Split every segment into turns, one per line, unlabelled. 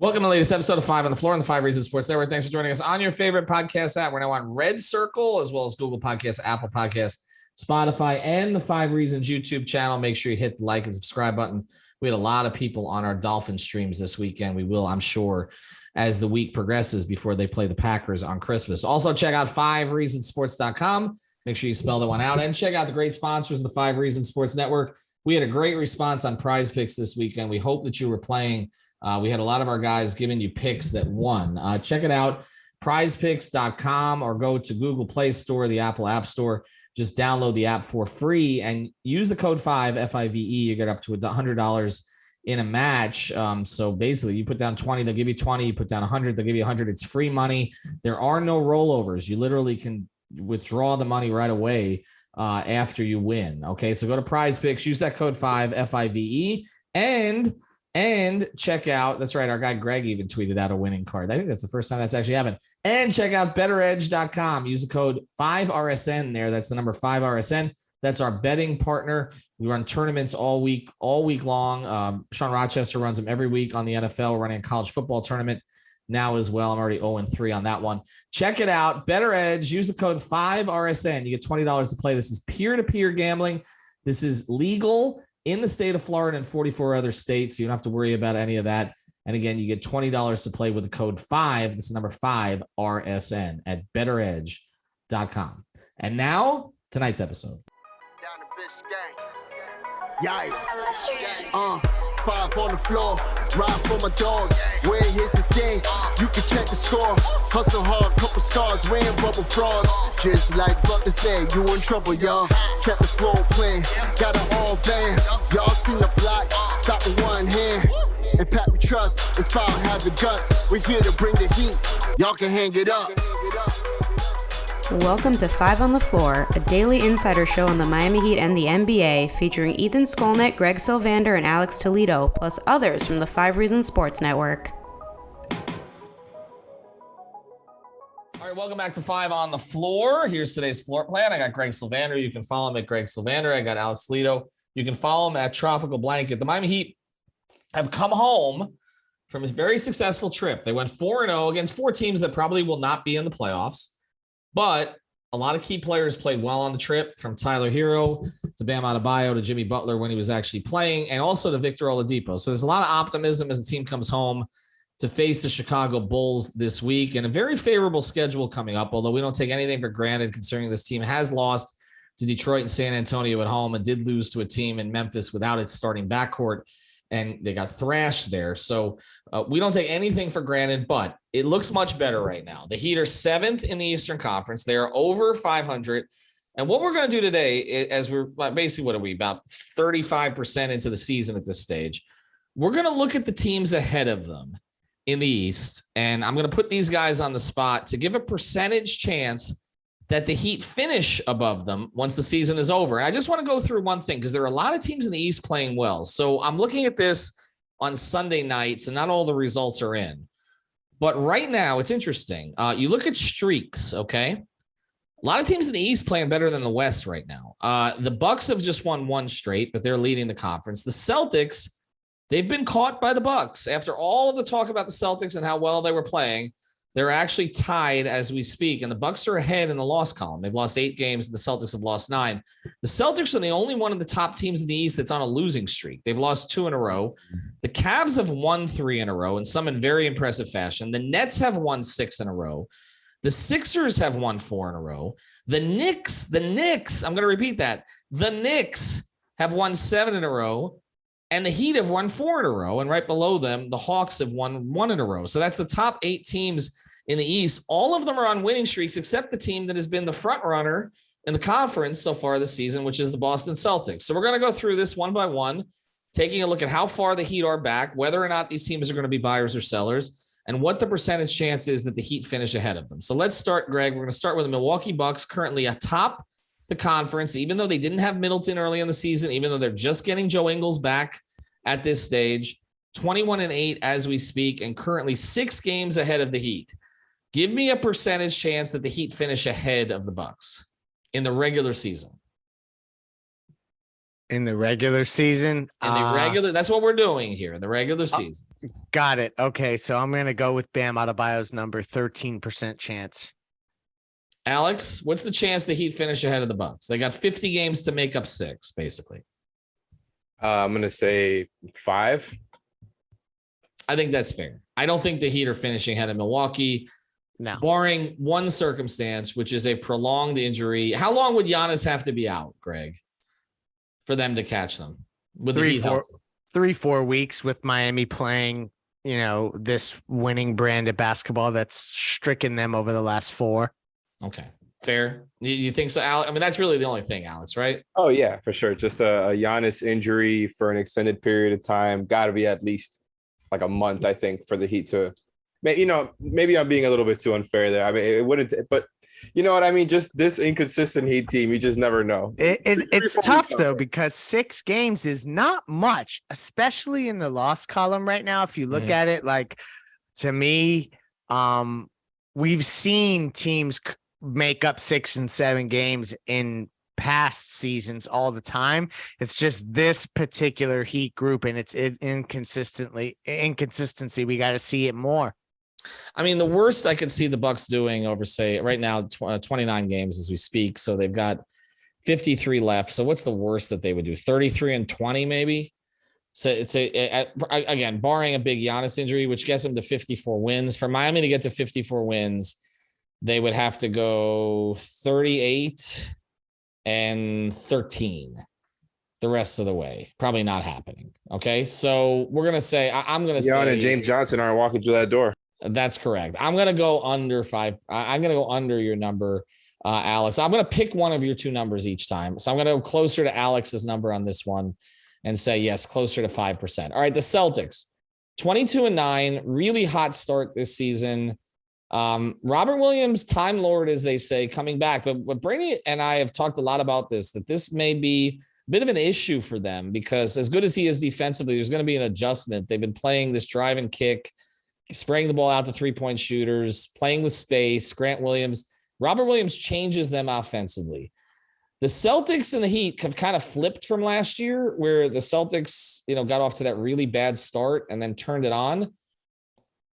Welcome to the latest episode of 5 on the Floor on the 5 Reasons Sports Network. Thanks for joining us on your favorite podcast app. We're now on Red Circle, as well as Google Podcasts, Apple Podcasts, Spotify, and the 5 Reasons YouTube channel. Make sure you hit the like and subscribe button. We had a lot of people on our Dolphins streams this weekend. We will, I'm sure, as the week progresses before they play the Packers on Christmas. Also, check out 5reasonsports.com. Make sure you spell that one out. And check out the great sponsors of the 5 Reasons Sports Network. We had a great response on Prize Picks this weekend. We hope that you were playing. We had a lot of our guys giving you picks that won. Check it out, prizepicks.com, or go to Google Play Store, the Apple App Store. Just download the app for free and use the code 5, F-I-V-E. You get up to $100 in a match. So basically, you put down 20, they'll give you 20. You put down 100, they'll give you 100. It's free money. There are no rollovers. You literally can withdraw the money right away after you win. Okay, so go to Prize Picks, use that code 5, F-I-V-E, and check out, that's right, our guy Greg even tweeted out a winning card. I think that's the first time that's actually happened. And check out betteredge.com. Use the code 5RSN there. That's the number 5RSN. That's our betting partner. We run tournaments all week long. Sean Rochester runs them every week on the NFL. We're running a college football tournament now as well. I'm already 0-3 on that one. Check it out. Better Edge. Use the code 5RSN. You get $20 to play. This is peer-to-peer gambling. This is legal in the state of Florida and 44 other states. So you don't have to worry about any of that. And again, you get $20 to play with the code 5. This is number 5RSN at betteredge.com. And now, tonight's episode.
Down the bitch gang. Yeah. 5 on the floor. Ride for my dogs. Where here's the thing. You can check the score. Hustle hard, couple scars, wearing bubble frogs. Just like Buck said, you in trouble, y'all. Kept the floor playing. Got it all banned. Y'all seen the block. Stop with one hand. And Pat we trust. It's power have the guts. We're here to bring the heat. Y'all can hang it up.
Welcome to 5 on the Floor, a daily insider show on the Miami Heat and the NBA, featuring Ethan Skolnick, Greg Sylvander, and Alex Toledo, plus others from the 5 Reasons Sports Network.
All right, welcome back to 5 on the Floor. Here's today's floor plan. I got Greg Sylvander. You can follow him at Greg Sylvander. I got Alex Toledo. You can follow him at Tropical Blanket. The Miami Heat have come home from a very successful trip. They went 4-0 against 4 teams that probably will not be in the playoffs. But a lot of key players played well on the trip, from Tyler Hero to Bam Adebayo to Jimmy Butler when he was actually playing, and also to Victor Oladipo. So there's a lot of optimism as the team comes home to face the Chicago Bulls this week, and a very favorable schedule coming up, although we don't take anything for granted considering this team has lost to Detroit and San Antonio at home and did lose to a team in Memphis without its starting backcourt, and they got thrashed there. So we don't take anything for granted, but it looks much better right now. The Heat are 7th in the Eastern Conference. They are over 500. And what we're going to do today, as we're basically, what are we, about 35% into the season at this stage, we're going to look at the teams ahead of them in the East. And I'm going to put these guys on the spot to give a percentage chance that the Heat finish above them once the season is over. And I just want to go through one thing, because there are a lot of teams in the East playing well. So I'm looking at this on Sunday nights, and not all the results are in. But right now, it's interesting. You look at streaks, okay? A lot of teams in the East playing better than the West right now. The Bucks have just won 1 straight, but they're leading the conference. The Celtics, they've been caught by the Bucks. After all of the talk about the Celtics and how well they were playing, they're actually tied as we speak, and the Bucks are ahead in the loss column. They've lost 8 games, and the Celtics have lost 9. The Celtics are the only one of the top teams in the East that's on a losing streak. They've lost 2 in a row. The Cavs have won 3 in a row, and some in very impressive fashion. The Nets have won 6 in a row. The Sixers have won 4 in a row. The Knicks, I'm going to repeat that. The Knicks have won 7 in a row. And the Heat have won 4 in a row. And right below them, the Hawks have won 1 in a row. So that's the top 8 teams in the East. All of them are on winning streaks, except the team that has been the front runner in the conference so far this season, which is the Boston Celtics. So we're going to go through this one by one, taking a look at how far the Heat are back, whether or not these teams are going to be buyers or sellers, and what the percentage chance is that the Heat finish ahead of them. So let's start, Greg. We're going to start with the Milwaukee Bucks, currently atop the conference, even though they didn't have Middleton early in the season, even though they're just getting Joe Ingles back at this stage, 21-8 as we speak, and currently 6 games ahead of the Heat. Give me a percentage chance that the Heat finish ahead of the Bucks in the regular season.
In the regular season?
That's what we're doing here in the regular season.
Got it. Okay, so I'm going to go with Bam Adebayo's number, 13% chance.
Alex, what's the chance the Heat finish ahead of the Bucks? They got 50 games to make up 6, basically.
I'm going to say 5.
I think that's fair. I don't think the Heat are finishing ahead of Milwaukee.
No.
Barring one circumstance, which is a prolonged injury. How long would Giannis have to be out, Greg, for them to catch them? With the Heat healthy?
3-4 weeks with Miami playing, this winning brand of basketball that's stricken them over the last 4.
Okay. Fair. You think so, Alex? I mean, that's really the only thing, Alex, right?
Oh, yeah, for sure. Just a Giannis injury for an extended period of time. Got to be at least like a month, I think, for the Heat to, maybe I'm being a little bit too unfair there. I mean, it wouldn't, but you know what I mean? Just this inconsistent Heat team, you just never know.
It's tough, though, because 6 games is not much, especially in the loss column right now. If you look at it, like, to me, we've seen teams make up 6 and 7 games in past seasons all the time. It's just this particular Heat group and its inconsistency. We got to see it more.
I mean, the worst I could see the Bucks doing over, say, right now, 29 games as we speak. So they've got 53 left. So what's the worst that they would do? 33-20, maybe. So it's again, barring a big Giannis injury, which gets them to 54 wins. For Miami to get to 54 wins, they would have to go 38-13 the rest of the way. Probably not happening. Okay, so we're gonna say I'm gonna say
and James Johnson aren't walking through that door.
That's correct. I'm gonna go under 5. I'm gonna go under your number, Alex. I'm gonna pick one of your 2 numbers each time. So I'm gonna go closer to Alex's number on this one and say yes, closer to 5%. All right, the Celtics, 22-9, really hot start this season. Robert Williams, Time Lord, as they say, coming back. But Brady and I have talked a lot about this, that this may be a bit of an issue for them because as good as he is defensively, there's going to be an adjustment. They've been playing this drive and kick, spraying the ball out to 3-point shooters, playing with space. Grant Williams, Robert Williams changes them offensively. The Celtics and the Heat have kind of flipped from last year where the Celtics, got off to that really bad start and then turned it on.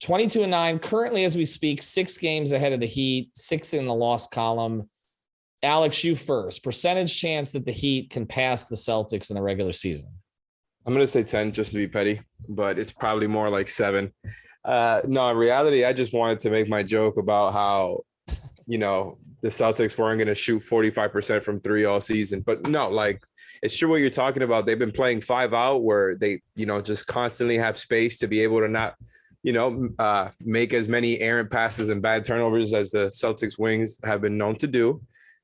22-9, currently as we speak, 6 games ahead of the Heat, 6 in the loss column. Alex, you first. Percentage chance that the Heat can pass the Celtics in the regular season?
I'm going to say 10 just to be petty, but it's probably more like 7. No, in reality, I just wanted to make my joke about how, the Celtics weren't going to shoot 45% from 3 all season. But no, like, it's true what you're talking about. They've been playing 5 out where they, just constantly have space to be able to not, make as many errant passes and bad turnovers as the Celtics wings have been known to do.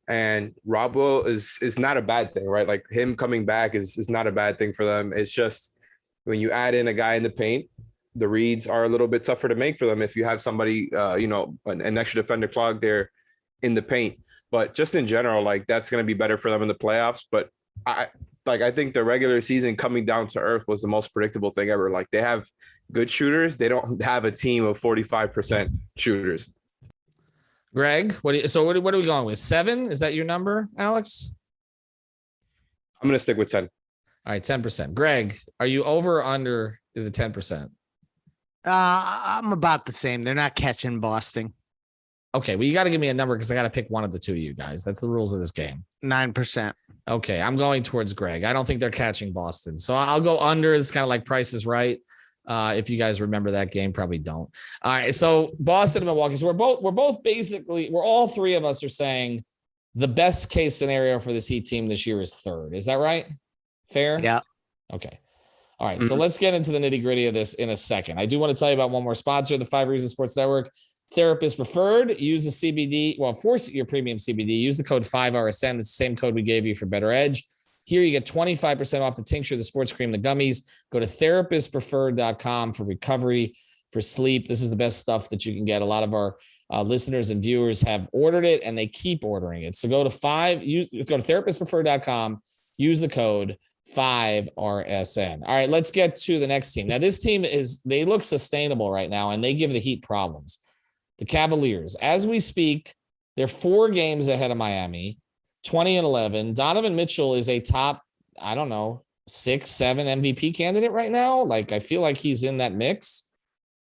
And Rob Will is not a bad thing, right? Like him coming back is not a bad thing for them. It's just when you add in a guy in the paint, the reads are a little bit tougher to make for them if you have somebody, an extra defender clog there in the paint. But just in general, like that's going to be better for them in the playoffs. But I think the regular season coming down to earth was the most predictable thing ever. Like they have good shooters. They don't have a team of 45% shooters.
Greg, what are we going with? 7? Is that your number, Alex?
I'm going to stick with 10.
All right, 10%. Greg, are you over or under the 10%?
I'm about the same. They're not catching Boston.
Okay, well, you got to give me a number because I got to pick one of the 2 of you guys. That's the rules of this game.
9%.
Okay, I'm going towards Greg. I don't think they're catching Boston. So I'll go under. It's kind of like Price is Right. If you guys remember that game, probably don't. All right, so Boston and Milwaukee. So we're both basically, all 3 of us are saying the best case scenario for this Heat team this year is 3rd. Is that right? Fair?
Yeah.
Okay. All right, so let's get into the nitty gritty of this in a second. I do want to tell you about one more sponsor, the 5 Reasons Sports Network. Therapist Preferred. Use the CBD. Well, force your premium CBD. Use the code 5RSN. That's the same code we gave you for Better Edge. Here you get 25% off the tincture, the sports cream, the gummies. Go to therapistpreferred.com for recovery, for sleep. This is the best stuff that you can get. A lot of our listeners and viewers have ordered it and they keep ordering it. So go to therapistpreferred.com. Use the code 5RSN. All right, let's get to the next team. Now, this team they look sustainable right now and they give the Heat problems. The Cavaliers, as we speak, they're 4 games ahead of Miami, 20-11. Donovan Mitchell is a top I don't know, 6-7 MVP candidate right now. Like, I feel like he's in that mix.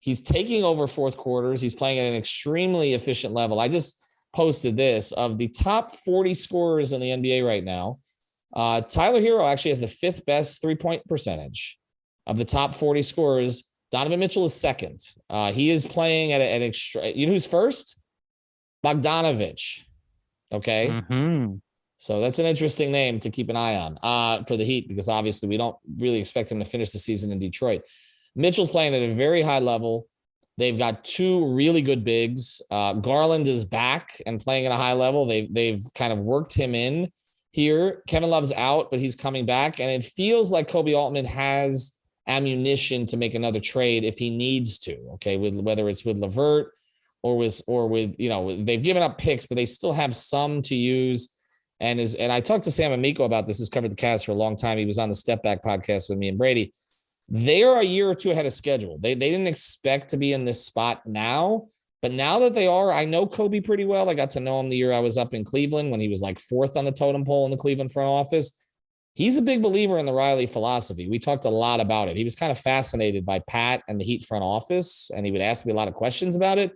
He's taking over fourth quarters. He's playing at an extremely efficient level. I just posted this of the top 40 scorers in the NBA right now. Tyler Hero actually has the 5th best 3-point percentage of the top 40 scorers. Donovan Mitchell is second. He is playing at an extra. You know who's first? Bogdanovich. Okay.
Mm-hmm.
So that's an interesting name to keep an eye on for the Heat, because obviously we don't really expect him to finish the season in Detroit. Mitchell's playing at a very high level. They've got 2 really good bigs. Garland is back and playing at a high level. They've kind of worked him in here. Kevin Love's out, but he's coming back. And it feels like Kobe Altman has ammunition to make another trade if he needs to. Okay, whether it's with LeVert or with they've given up picks, but they still have some to use. And I talked to Sam Amico about this, who's covered the Cavs for a long time. He was on the Step Back podcast with me and Brady. They are a year or 2 ahead of schedule. They didn't expect to be in this spot now, but now that they are, I know Kobe pretty well. I got to know him the year I was up in Cleveland when he was like 4th on the totem pole in the Cleveland front office. He's a big believer in the Riley philosophy. We talked a lot about it. He was kind of fascinated by Pat and the Heat front office, and he would ask me a lot of questions about it.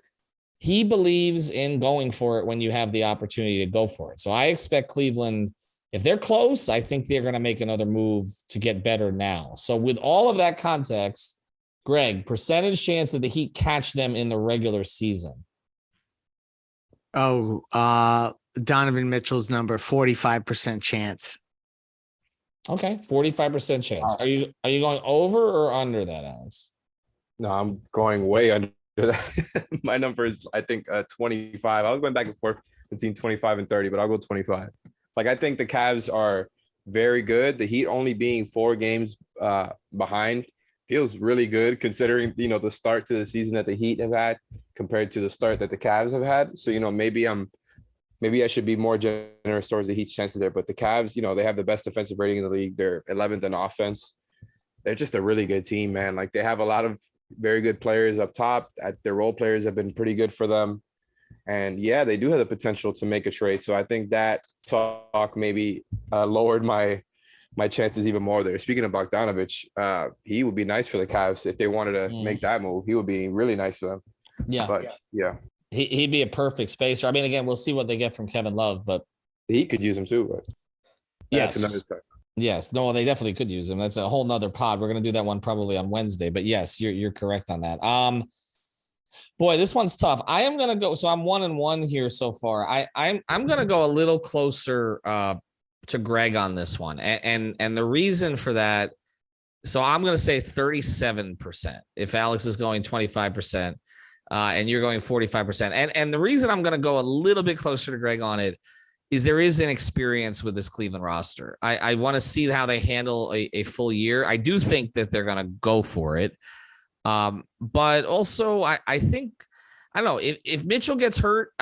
He believes in going for it when you have the opportunity to go for it. So I expect Cleveland, if they're close, I think they're going to make another move to get better now. So with all of that context, Greg, percentage chance that the Heat catch them in the regular season.
Donovan Mitchell's number, 45% chance.
Okay, 45% chance. Are you going over or under that, Alex?
No, I'm going way under that. My number is, I think, 25. I was going back and forth between 25 and 30, but I'll go 25. Like, I think the Cavs are very good. The Heat only being 4 games behind feels really good, considering, the start to the season that the Heat have had compared to the start that the Cavs have had. So, maybe I should be more generous towards the Heat's chances there. But the Cavs, they have the best defensive rating in the league. They're 11th in offense. They're just a really good team, man. Like, they have a lot of very good players up top. Their role players have been pretty good for them. And yeah, they do have the potential to make a trade. So I think that talk maybe lowered my chances even more there. Speaking of Bogdanovich, he would be nice for the Cavs if they wanted to make that move. He would be really nice for them.
Yeah.
But yeah.
He'd be a perfect spacer. I mean, again, we'll see what they get from Kevin Love, but
he could use him too. But
yes.
That's another time.
Yes. No, they definitely could use him. That's a whole nother pod. We're going to do that one probably on Wednesday, but yes, you're correct on that. Boy, this one's tough. I am going to go. So I'm 1-1 here so far. I'm going to go a little closer to Greg on this one. And the reason for that, so I'm going to say 37%. If Alex is going 25%, and you're going 45%. And the reason I'm going to go a little bit closer to Greg on it is there is an experience with this Cleveland roster. I want to see how they handle a full year. I do think that they're going to go for it. But also I think, I don't know, if Mitchell gets hurt,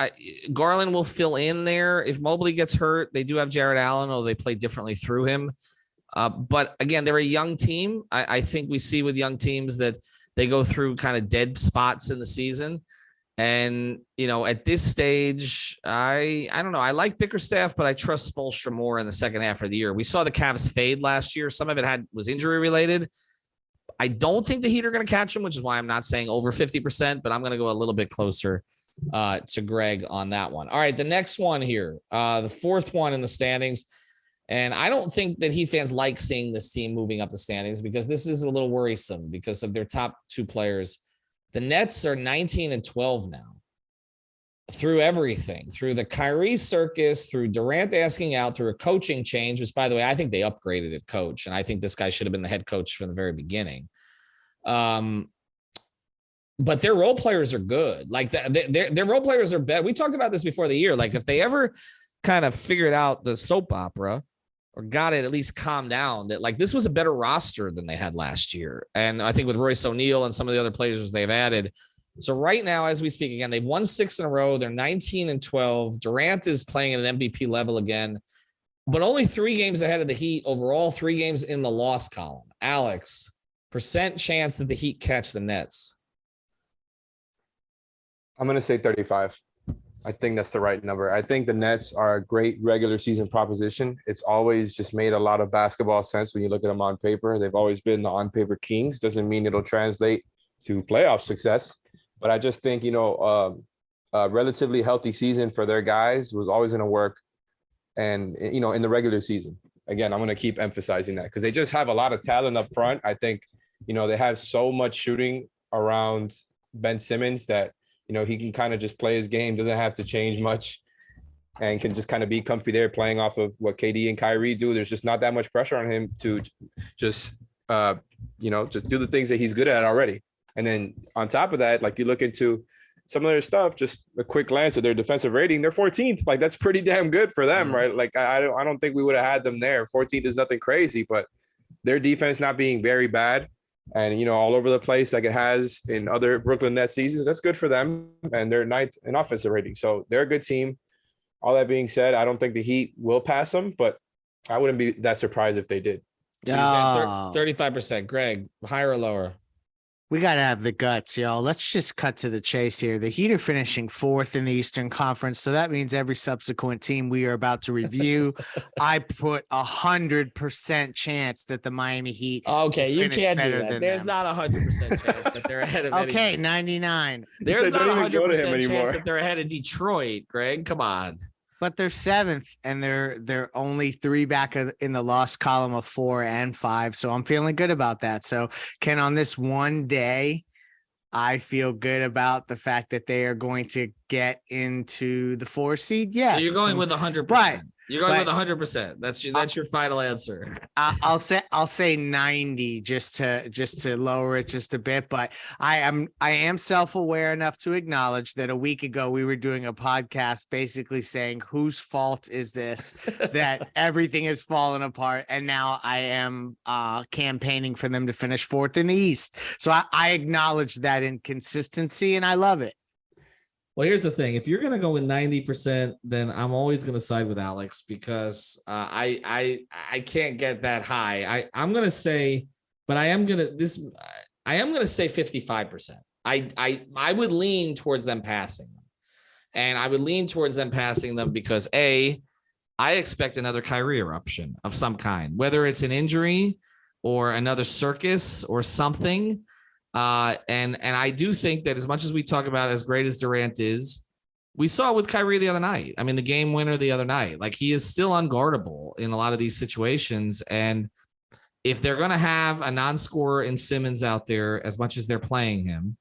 Garland will fill in there. If Mobley gets hurt, they do have Jared Allen, although they play differently through him. But again, they're a young team. I think we see with young teams that they go through kind of dead spots in the season. And, at this stage, I don't know. I like Bickerstaff, but I trust Spoelstra more in the second half of the year. We saw the Cavs fade last year. Some of it was injury related. I don't think the Heat are going to catch him, which is why I'm not saying over 50%, but I'm going to go a little bit closer to Greg on that one. All right, the next one here, the fourth one in the standings. And I don't think that Heat fans like seeing this team moving up the standings because this is a little worrisome because of their top 2 players. The Nets are 19-12 now through everything, through the Kyrie circus, through Durant asking out, through a coaching change, which, by the way, I think they upgraded at coach. And I think this guy should have been the head coach from the very beginning. But their role players are good. Like their role players are better. We talked about this before the year. Like if they ever kind of figured out the soap opera or got it at least calmed down, that like this was a better roster than they had last year. And I think with Royce O'Neal and some of the other players they've added. So right now, as we speak again, they've won 6 in a row. They're 19-12. Durant is playing at an MVP level again, but only 3 games ahead of the Heat overall, 3 games in the loss column. Alex, percent chance that the Heat catch the Nets?
I'm going to say 35. I think that's the right number. I think the Nets are a great regular season proposition. It's always just made a lot of basketball sense when you look at them on paper. They've always been the on-paper kings. Doesn't mean it'll translate to playoff success. But I just think, a relatively healthy season for their guys was always going to work. And, in the regular season. Again, I'm going to keep emphasizing that because they just have a lot of talent up front. I think, they have so much shooting around Ben Simmons that, he can kind of just play his game, doesn't have to change much, and can just kind of be comfy there playing off of what KD and Kyrie do. There's just not that much pressure on him to just, just do the things that he's good at already. And then on top of that, like you look into some of their stuff, just a quick glance at their defensive rating, they're 14th. Like that's pretty damn good for them, right? Like I don't think we would have had them there. 14th is nothing crazy, but their defense not being very bad and, all over the place like it has in other Brooklyn Nets seasons, that's good for them. And they're 9th in offensive rating. So they're a good team. All that being said, I don't think the Heat will pass them, but I wouldn't be that surprised if they did.
So you said 35%. Greg, higher or lower?
We got to have the guts, y'all. Let's just cut to the chase here. The Heat are finishing 4th in the Eastern Conference. So that means every subsequent team we are about to review, I put 100% chance that the Miami Heat.
Okay, you can't do that.
There's
not 100% chance that they're ahead of
Okay, 99.
There's not 100% chance that they're ahead of Detroit, Greg. Come on.
But they're 7th, and they're only 3 back in the loss column of 4 and 5. So I'm feeling good about that. So Ken, on this one day, I feel good about the fact that they are going to get into the 4 seed. Yes.
So you're going with 100%.
Right.
You're going with 100%. That's your final answer.
I'll say 90 just to lower it just a bit, but I am self-aware enough to acknowledge that a week ago we were doing a podcast basically saying whose fault is this that everything has fallen apart, and now I am campaigning for them to finish 4th in the East. So I acknowledge that inconsistency and I love it.
Well, here's the thing. If you're going to go with 90%, then I'm always going to side with Alex because I can't get that high. I'm going to say, but I am going to say 55%. I would lean towards them passing them. And I would lean towards them passing them because I expect another Kyrie eruption of some kind, whether it's an injury or another circus or something. And I do think that as much as we talk about as great as Durant is, we saw it with Kyrie the other night. I mean, the game winner the other night, like he is still unguardable in a lot of these situations. And if they're going to have a non-scorer in Simmons out there, as much as they're playing him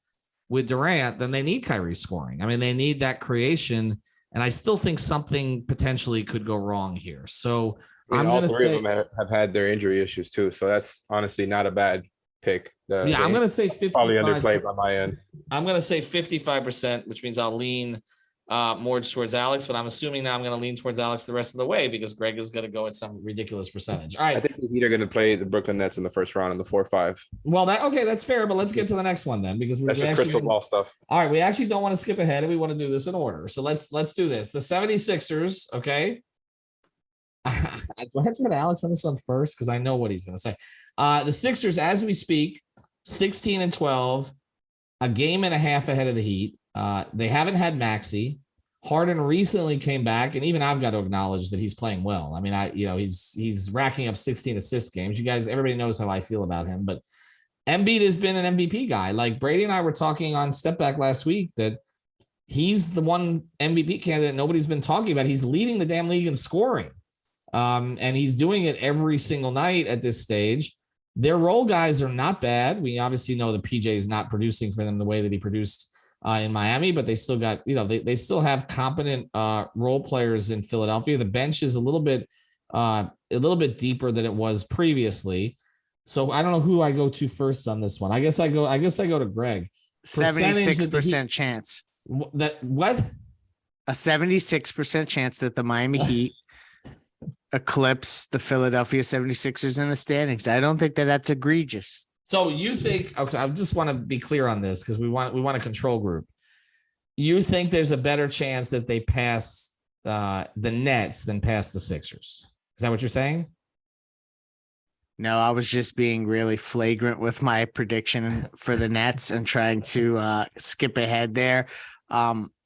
with Durant, then they need Kyrie scoring. I mean, they need that creation. And I still think something potentially could go wrong here. So I'm
all
going to
three
say
of them have had their injury issues too. So that's honestly not a bad pick.
I'm going to say 55.
Probably underplayed by my end.
I'm going to say 55%, which means I'll lean more towards Alex, but I'm assuming now I'm going to lean towards Alex the rest of the way because Greg is going to go at some ridiculous percentage. All right.
I think the Heat are going to play the Brooklyn Nets in the first round in the 4-5.
Well, that's fair, but let's get to the next one then because
that's just crystal ball stuff.
All right. We actually don't want to skip ahead and we want to do this in order. So let's do this. The 76ers. Okay. Do I have to go to Alex on this one first? Because I know what he's going to say. The Sixers, as we speak, 16-12, a game and a half ahead of the Heat. They haven't had Maxey. Harden recently came back, and even I've got to acknowledge that he's playing well. I mean, he's racking up 16 assist games. You guys, everybody knows how I feel about him, but Embiid has been an MVP guy. Like Brady and I were talking on Step Back last week that he's the one MVP candidate nobody's been talking about. He's leading the damn league in scoring, and he's doing it every single night at this stage. Their role guys are not bad. We obviously know that PJ is not producing for them the way that he produced in Miami, but they still got, they still have competent role players in Philadelphia. The bench is a little bit deeper than it was previously. So I don't know who I go to first on this one. I guess I go to Greg.
76% chance.
That what?
A 76% chance that the Miami Heat eclipse the Philadelphia 76ers in the standings. I don't think that's egregious.
So you think, okay, I just want to be clear on this because we want a control group. You think there's a better chance that they pass the Nets than pass the Sixers? Is that what you're saying?
No, I was just being really flagrant with my prediction for the Nets and trying to skip ahead there.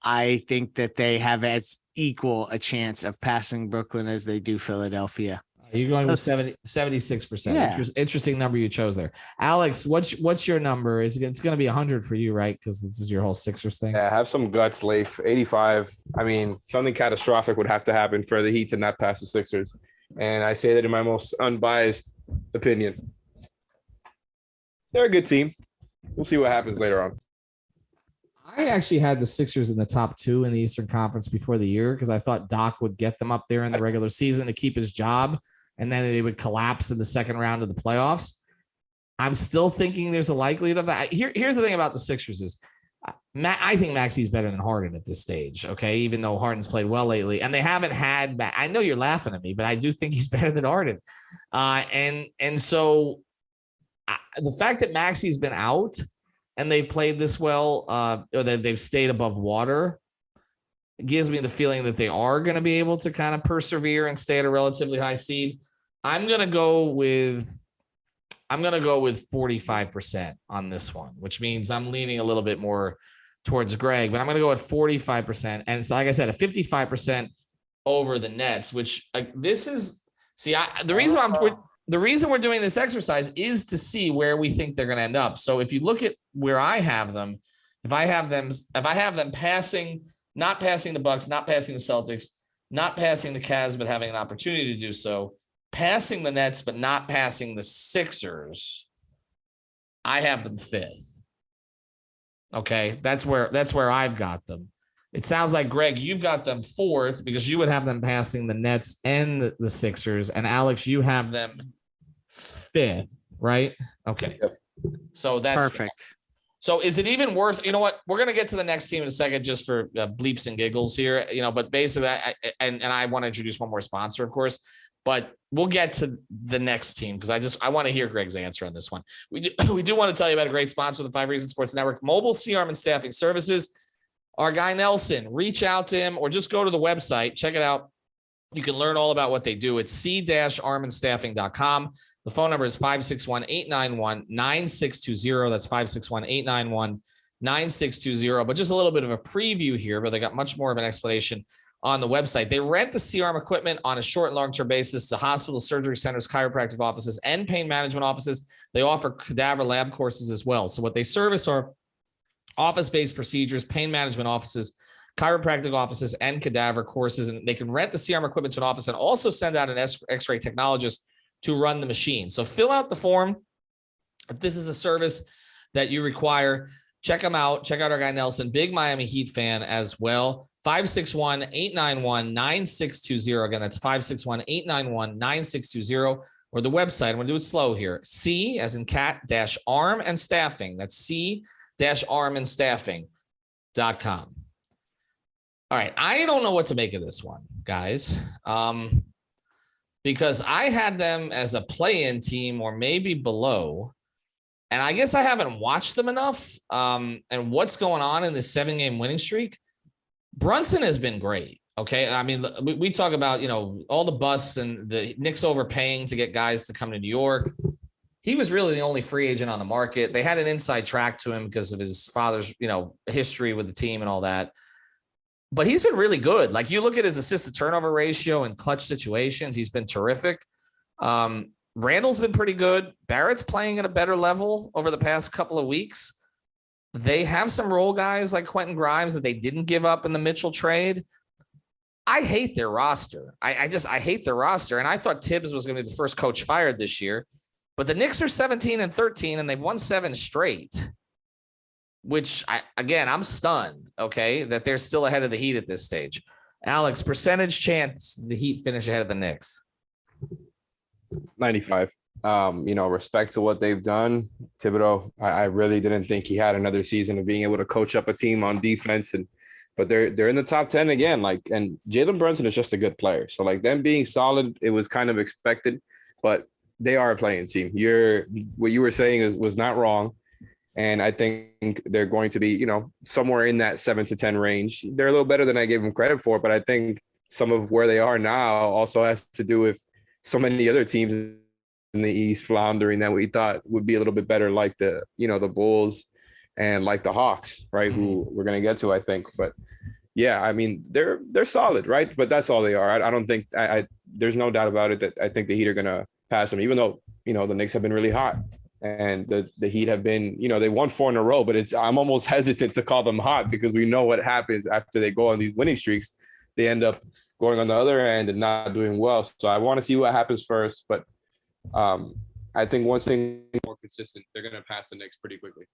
I think that they have as equal a chance of passing Brooklyn as they do Philadelphia.
You're going
So-
with 76%.
Yeah.
Interesting number you chose there. Alex, what's your number? It's going to be 100 for you, right? Because this is your whole Sixers thing.
Yeah, have some guts, Leif. 85. I mean, something catastrophic would have to happen for the Heat to not pass the Sixers. And I say that in my most unbiased opinion. They're a good team. We'll see what happens later on.
I actually had the Sixers in the top 2 in the Eastern Conference before the year because I thought Doc would get them up there in the regular season to keep his job, and then they would collapse in the second round of the playoffs. I'm still thinking there's a likelihood of that. Here's the thing about the Sixers is I think Maxi's better than Harden at this stage, okay, even though Harden's played well lately. And they haven't had – I know you're laughing at me, but I do think he's better than Harden. And so the fact that Maxi's been out – and they played this well, or that they've stayed above water, it gives me the feeling that they are going to be able to kind of persevere and stay at a relatively high seed. I'm going to go with 45% on this one, which means I'm leaning a little bit more towards Greg, but I'm going to go at 45%. And so, like I said, a 55% over the Nets, which this is, the reason we're doing this exercise is to see where we think they're going to end up. So if you look at where I have them, if I have them passing, not passing the Bucks, not passing the Celtics, not passing the Cavs, but having an opportunity to do so, passing the Nets, but not passing the Sixers, I have them 5th. Okay. That's where I've got them. It sounds like, Greg, you've got them 4th because you would have them passing the Nets and the Sixers. And Alex, you have them 5th, right? Okay.
Yep.
So that's
perfect.
So is it even worth, you know what? We're going to get to the next team in a second just for bleeps and giggles here, but basically I want to introduce one more sponsor, of course, but we'll get to the next team because I want to hear Greg's answer on this one. We do want to tell you about a great sponsor of the 5 Reasons Sports Network, Mobile C-Arm and Staffing Services. Our guy Nelson, reach out to him or just go to the website. Check it out. You can learn all about what they do. It's c-armandstaffing.com. The phone number is 561-891-9620. That's 561-891-9620. But just a little bit of a preview here, but they got much more of an explanation on the website. They rent the C-Arm equipment on a short and long-term basis to hospitals, surgery centers, chiropractic offices, and pain management offices. They offer cadaver lab courses as well. So what they service are office-based procedures, pain management offices, chiropractic offices, and cadaver courses. And they can rent the C-Arm equipment to an office and also send out an X-ray technologist to run the machine. So fill out the form. If this is a service that you require, check them out. Check out our guy Nelson, big Miami Heat fan as well. 561-891-9620. Again, that's 561-891-9620. Or the website. I'm going to do it slow here. C as in cat -arm and staffing. That's c-armandstaffing.com. All right. I don't know what to make of this one, guys. Because I had them as a play-in team or maybe below. And I guess I haven't watched them enough. And what's going on in this 7-game winning streak? Brunson has been great. Okay. I mean, we talk about, all the busts and the Knicks overpaying to get guys to come to New York. He was really the only free agent on the market. They had an inside track to him because of his father's, history with the team and all that. But he's been really good. Like you look at his assist to turnover ratio in clutch situations, he's been terrific. Randall's been pretty good. Barrett's playing at a better level over the past couple of weeks. They have some role guys like Quentin Grimes that they didn't give up in the Mitchell trade. I hate their roster. I hate their roster. And I thought Tibbs was going to be the first coach fired this year. But the Knicks are 17-13 and they've won 7 straight. Which, I'm stunned, okay, that they're still ahead of the Heat at this stage. Alex, percentage chance the Heat finish ahead of the Knicks?
95. Respect to what they've done. Thibodeau, I really didn't think he had another season of being able to coach up a team on defense. But they're in the top 10 again. And Jalen Brunson is just a good player. So, them being solid, it was kind of expected. But they are a playing team. What you were saying was not wrong. And I think they're going to be, somewhere in that 7 to 10 range. They're a little better than I gave them credit for, but I think some of where they are now also has to do with so many other teams in the East floundering that we thought would be a little bit better, like the Bulls and like the Hawks, right? Mm-hmm. Who we're going to get to, I think. But yeah, I mean, they're solid, right? But that's all they are. I don't think there's no doubt about it that I think the Heat are going to pass them, even though, the Knicks have been really hot and the Heat have been, they won 4 in a row, but I'm almost hesitant to call them hot because we know what happens after they go on these winning streaks. They end up going on the other end and not doing well. So I want to see what happens first, but I think once things are more consistent, they're going to pass the Knicks pretty quickly.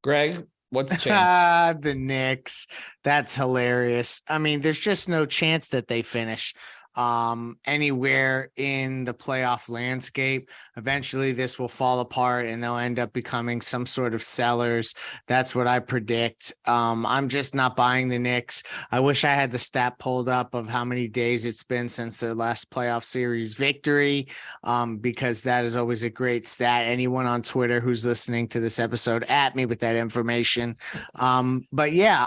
Greg, what's changed?
The Knicks. That's hilarious. I mean, there's just no chance that they finish anywhere in the playoff landscape. Eventually this will fall apart and they'll end up becoming some sort of sellers. That's what I predict. I'm just not buying the Knicks. I wish I had the stat pulled up of how many days it's been since their last playoff series victory, because that is always a great stat. Anyone on Twitter who's listening to this episode, at me with that information. But yeah,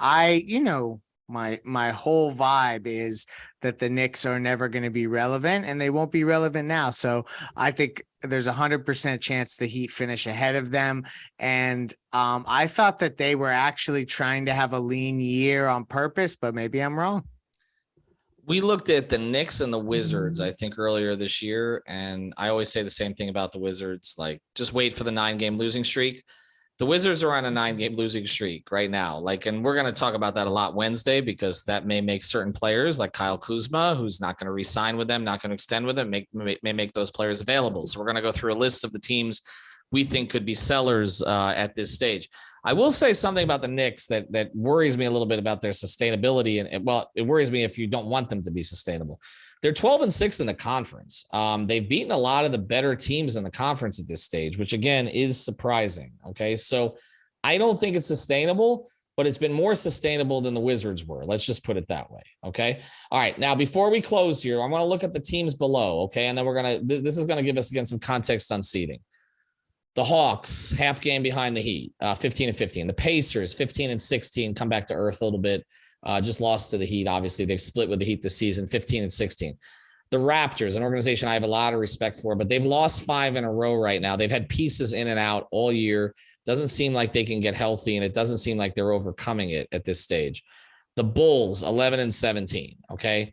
my whole vibe is that the Knicks are never going to be relevant and they won't be relevant now. So I think there's 100% chance the Heat finish ahead of them. And I thought that they were actually trying to have a lean year on purpose, but maybe I'm wrong.
We looked at the Knicks and the Wizards, I think, earlier this year. And I always say the same thing about the Wizards, like just wait for the 9-game losing streak. The Wizards are on a 9-game losing streak right now. And we're going to talk about that a lot Wednesday because that may make certain players like Kyle Kuzma, who's not going to re-sign with them, not going to extend with them, may make those players available. So we're going to go through a list of the teams we think could be sellers at this stage. I will say something about the Knicks that worries me a little bit about their sustainability. And it worries me if you don't want them to be sustainable. They're 12-6 in the conference. They've beaten a lot of the better teams in the conference at this stage, which again is surprising. Okay. So I don't think it's sustainable, but it's been more sustainable than the Wizards were. Let's just put it that way. Okay. All right. Now, before we close here, I want to look at the teams below. Okay. And then this is going to give us again some context on seeding. The Hawks, half game behind the Heat, 15-15. The Pacers, 15-16, come back to earth a little bit. Just lost to the Heat. Obviously, they've split with the Heat this season, 15-16. The Raptors, an organization I have a lot of respect for, but they've lost 5 in a row right now. They've had pieces in and out all year. Doesn't seem like they can get healthy, and it doesn't seem like they're overcoming it at this stage. The Bulls, 11-17. Okay.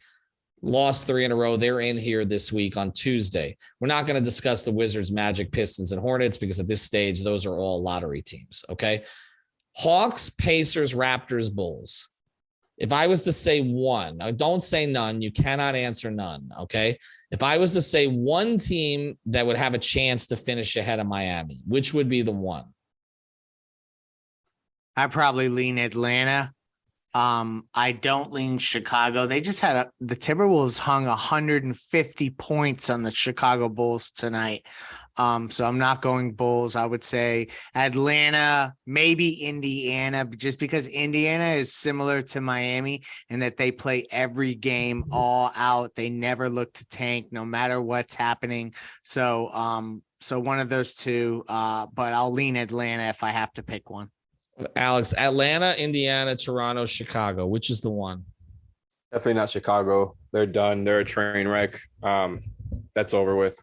Lost 3 in a row. They're in here this week on Tuesday. We're not going to discuss the Wizards, Magic, Pistons, and Hornets because at this stage, those are all lottery teams. Okay. Hawks, Pacers, Raptors, Bulls. If I was to say one, now don't say none. You cannot answer none. Okay. If I was to say one team that would have a chance to finish ahead of Miami, which would be the one?
I probably lean Atlanta. I don't lean Chicago. They just had the Timberwolves hung 150 points on the Chicago Bulls tonight. So I'm not going Bulls. I would say Atlanta, maybe Indiana, just because Indiana is similar to Miami in that they play every game all out. They never look to tank no matter what's happening. So one of those two, but I'll lean Atlanta if I have to pick one.
Alex, Atlanta, Indiana, Toronto, Chicago. Which is the one?
Definitely not Chicago. They're done. They're a train wreck. That's over with.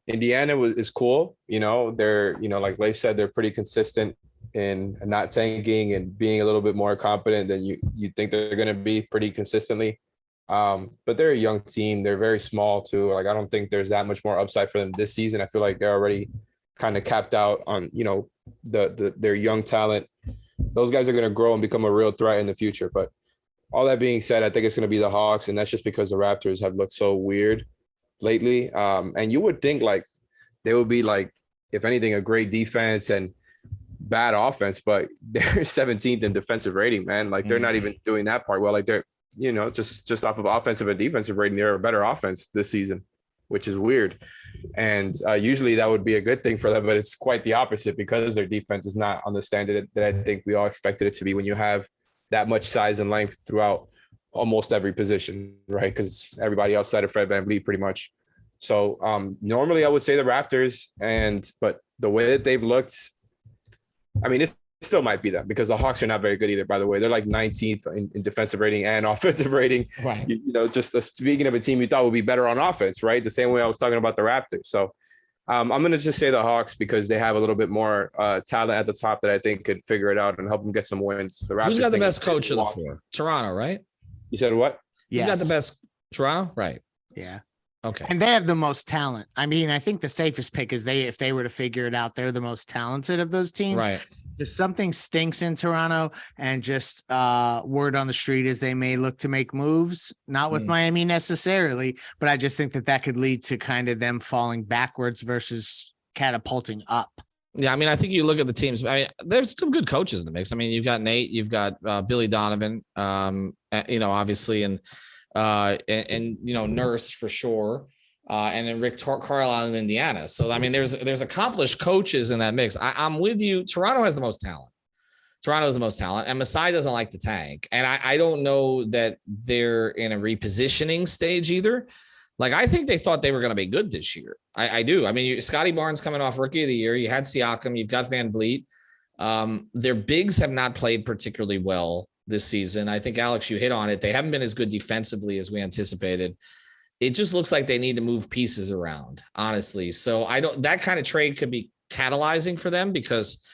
Indiana is cool. They're, like Leif said, they're pretty consistent in not tanking and being a little bit more competent than you think they're going to be pretty consistently. But they're a young team. They're very small too. I don't think there's that much more upside for them this season. I feel like they're already kind of capped out on, their young talent. Those guys are going to grow and become a real threat in the future. But all that being said, I think it's going to be the Hawks, and that's just because the Raptors have looked so weird lately. And you would think they would be if anything, a great defense and bad offense, but they're 17th in defensive rating, man. They're not even doing that part well. They're, just off of offensive and defensive rating, they're a better offense this season, which is weird. And usually that would be a good thing for them, but it's quite the opposite because their defense is not on the standard that I think we all expected it to be when you have that much size and length throughout almost every position, right? Because everybody outside of Fred VanVleet pretty much. So normally I would say the Raptors, but the way that they've looked, I mean, it still might be them because the Hawks are not very good either, by the way. They're 19th in defensive rating and offensive rating.
Right.
Just speaking of a team you thought would be better on offense, right? The same way I was talking about the Raptors. So I'm going to just say the Hawks because they have a little bit more talent at the top that I think could figure it out and help them get some wins. The Raptors
Who's got the
thing
best
is
coach of the
Milwaukee.
four? Toronto, right?
You said what?
Who's got the best? Toronto, right?
Yeah.
Okay.
And they have the most talent. I mean, I think the safest pick is if they were to figure it out, they're the most talented of those teams.
Right.
Just something stinks in Toronto, and just word on the street is they may look to make moves, not with Miami necessarily, but I just think that could lead to kind of them falling backwards versus catapulting up.
Yeah, I mean, I think you look at the teams. I mean, there's some good coaches in the mix. I mean, you've got Nate, you've got Billy Donovan, obviously, and Nurse for sure, and then Rick Carlisle in Indiana. So I mean, there's accomplished coaches in that mix. I'm with you. Toronto has the most talent. Toronto has the most talent, and Masai doesn't like the tank. And I don't know that they're in a repositioning stage either. Like, I think they thought they were going to be good this year. I do. I mean, Scotty Barnes coming off Rookie of the Year. You had Siakam. You've got Van Vliet. Their bigs have not played particularly well this season. I think, Alex, you hit on it. They haven't been as good defensively as we anticipated. It just looks like they need to move pieces around, honestly. So that kind of trade could be catalyzing for them because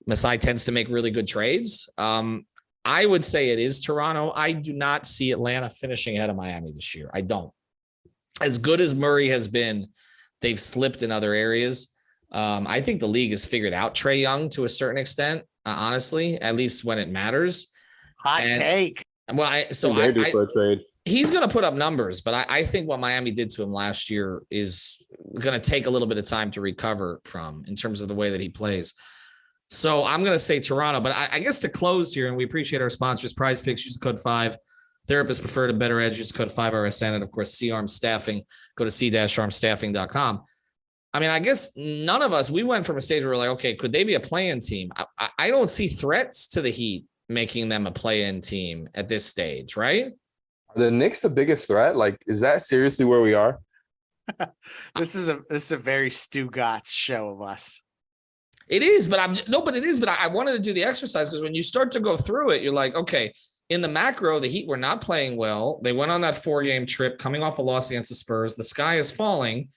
Masai tends to make really good trades. I would say it is Toronto. I do not see Atlanta finishing ahead of Miami this year. I don't. As good as Murray has been, they've slipped in other areas. I think the league has figured out Trae Young to a certain extent, honestly, at least when it matters.
Hot take.
Well,
for a trade.
He's going to put up numbers, but I think what Miami did to him last year is going to take a little bit of time to recover from in terms of the way that he plays. So I'm going to say Toronto, but I guess to close here, and we appreciate our sponsors, Prize Picks, use code 5. Therapists prefer to better edge, use code 5RSN, and of course, C-Arm Staffing. Go to c-armstaffing.com. I mean, I guess none of us, we went from a stage where we're like, okay, could they be a play-in team? I don't see threats to the Heat making them a play-in team at this stage, right?
Are the Knicks the biggest threat? Like, is that seriously where we are?
This is a very Stu Gotts show of us.
It is, but I wanted to do the exercise because when you start to go through it, you're like, okay, in the macro, the Heat were not playing well. They went on that 4-game trip coming off a loss against the Spurs. The sky is falling,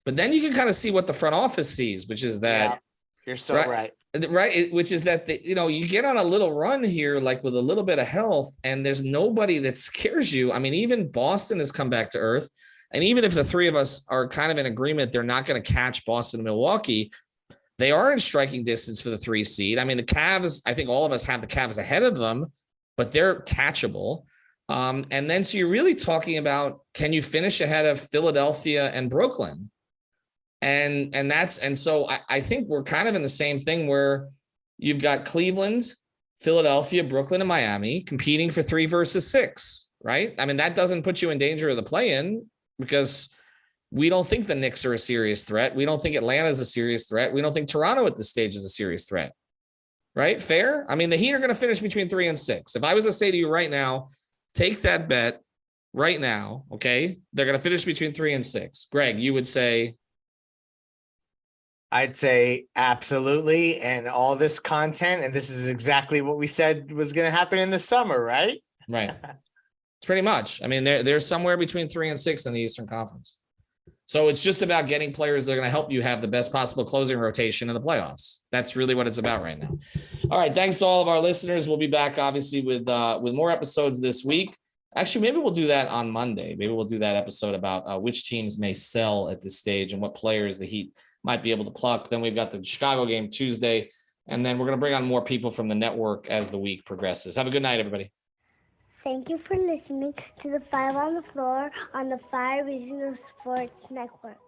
but then you can kind of see what the front office sees, which is that
you're so right.
Right. Which is that, you get on a little run here, like with a little bit of health, and there's nobody that scares you. I mean, even Boston has come back to earth. And even if the three of us are kind of in agreement, they're not going to catch Boston and Milwaukee. They are in striking distance for the 3 seed. I mean, the Cavs, I think all of us have the Cavs ahead of them, but they're catchable. And then, so you're really talking about, can you finish ahead of Philadelphia and Brooklyn? And so I think we're kind of in the same thing where you've got Cleveland, Philadelphia, Brooklyn, and Miami competing for 3 versus 6, right? I mean, that doesn't put you in danger of the play-in because we don't think the Knicks are a serious threat. We don't think Atlanta is a serious threat. We don't think Toronto at this stage is a serious threat, right? Fair? I mean, the Heat are going to finish between 3 and 6. If I was to say to you right now, take that bet right now, okay? They're going to finish between 3 and 6. Greg, you would say...
I'd say absolutely. And all this content, and this is exactly what we said was going to happen in the summer, right?
Right. It's pretty much. I mean, they're somewhere between 3 and 6 in the Eastern Conference. So it's just about getting players that are going to help you have the best possible closing rotation in the playoffs. That's really what it's about right now. All right. Thanks to all of our listeners. We'll be back, obviously, with more episodes this week. Actually, maybe we'll do that on Monday. Maybe we'll do that episode about which teams may sell at this stage and what players the Heat might be able to pluck. Then we've got the Chicago game Tuesday, and then we're going to bring on more people from the network as the week progresses. Have a good night, everybody.
Thank you for listening to the 5 on the Floor on the 5 Regional Sports Network.